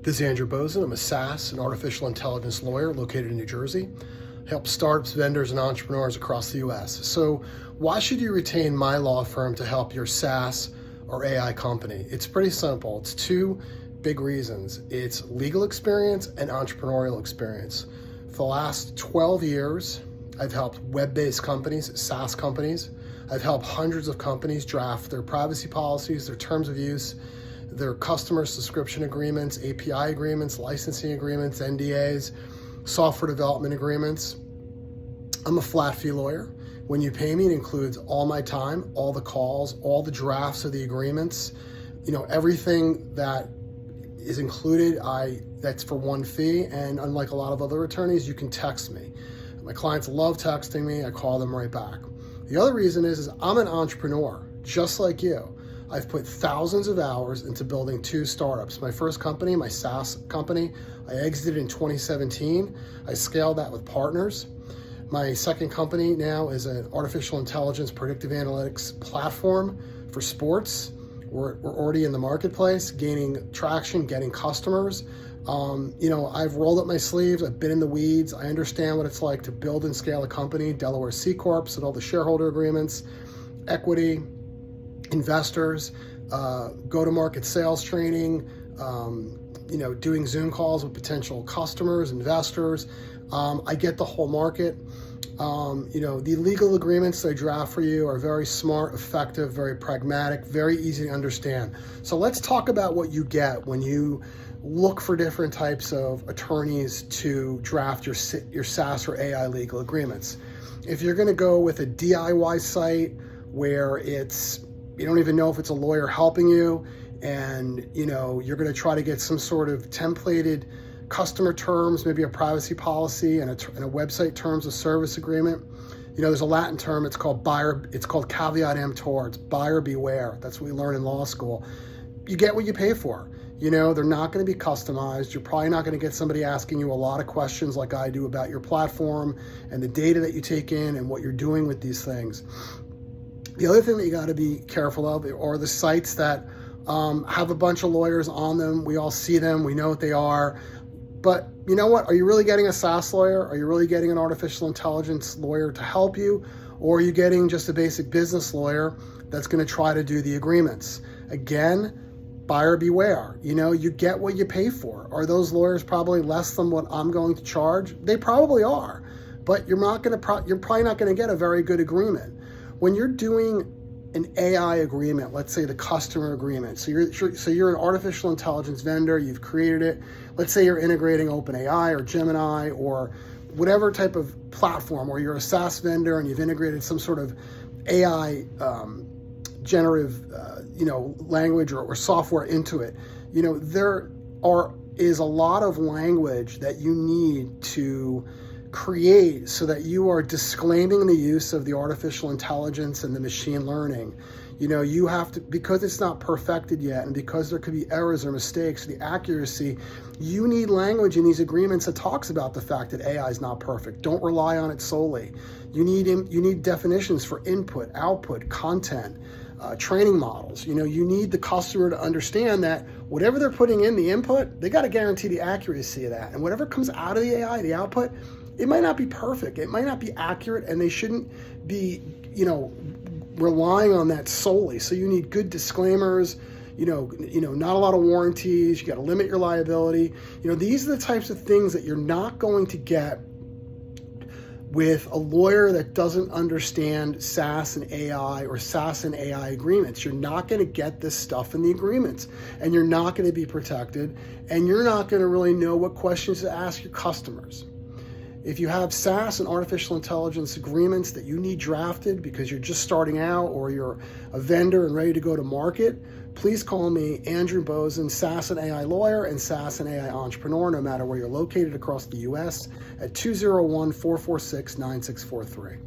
This is Andrew Bosin. I'm a SaaS and artificial intelligence lawyer located in New Jersey. I help startups, vendors, and entrepreneurs across the U.S. So why should you retain my law firm to help your SaaS or AI company? It's pretty simple. It's two big reasons. It's legal experience and entrepreneurial experience. For the last 12 years, I've helped web-based companies, SaaS companies. I've helped hundreds of companies draft their privacy policies, their terms of use, their customer subscription agreements, API agreements, licensing agreements, NDAs, software development agreements. I'm a flat fee lawyer. When you pay me, it includes all my time, all the calls, all the drafts of the agreements, everything that is included, that's for one fee. And unlike a lot of other attorneys, you can text me. My clients love texting me. I call them right back. The other reason is I'm an entrepreneur, just like you. I've put thousands of hours into building two startups. My first company, my SaaS company, I exited in 2017. I scaled that with partners. My second company now is an artificial intelligence predictive analytics platform for sports. We're already in the marketplace, gaining traction, getting customers. I've rolled up my sleeves. I've been in the weeds. I understand what it's like to build and scale a company, Delaware C Corps, and all the shareholder agreements, equity, investors, go-to-market sales training, doing Zoom calls with potential customers, investors. I get the whole market. The legal agreements I draft for you are very smart, effective, very pragmatic, very easy to understand. So let's talk about what you get when you look for different types of attorneys to draft your SaaS or AI legal agreements. If you're going to go with a DIY site where you don't even know if it's a lawyer helping you, and you're going to try to get some sort of templated customer terms, maybe a privacy policy and a website terms of service agreement. There's a Latin term. It's called caveat emptor. It's buyer beware. That's what we learn in law school. You get what you pay for. They're not going to be customized. You're probably not going to get somebody asking you a lot of questions like I do about your platform and the data that you take in and what you're doing with these things. The other thing that you got to be careful of are the sites that have a bunch of lawyers on them. We all see them. We know what they are. But you know what? Are you really getting a SaaS lawyer? Are you really getting an artificial intelligence lawyer to help you? Or are you getting just a basic business lawyer that's going to try to do the agreements? Again, buyer beware. You get what you pay for. Are those lawyers probably less than what I'm going to charge? They probably are. But you're probably not going to get a very good agreement. When you're doing an AI agreement, let's say the customer agreement, so you're an artificial intelligence vendor, you've created it. Let's say you're integrating OpenAI or Gemini or whatever type of platform, or you're a SaaS vendor and you've integrated some sort of AI generative, language or software into it. There is a lot of language that you need to create so that you are disclaiming the use of the artificial intelligence and the machine learning. You have to, because it's not perfected yet and because there could be errors or mistakes, the accuracy, you need language in these agreements that talks about the fact that AI is not perfect. Don't rely on it solely. You need definitions for input, output, content, training models. You need the customer to understand that whatever they're putting in the input, they got to guarantee the accuracy of that. And whatever comes out of the AI, the output, it might not be perfect. It might not be accurate, and they shouldn't be, relying on that solely. So you need good disclaimers, not a lot of warranties. You got to limit your liability. These are the types of things that you're not going to get with a lawyer that doesn't understand SaaS and AI or SaaS and AI agreements. You're not going to get this stuff in the agreements, and you're not going to be protected, and you're not going to really know what questions to ask your customers. If you have SaaS and artificial intelligence agreements that you need drafted because you're just starting out or you're a vendor and ready to go to market, please call me, Andrew Bosin, SaaS and AI lawyer and SaaS and AI entrepreneur, no matter where you're located across the U.S. at 201-446-9643.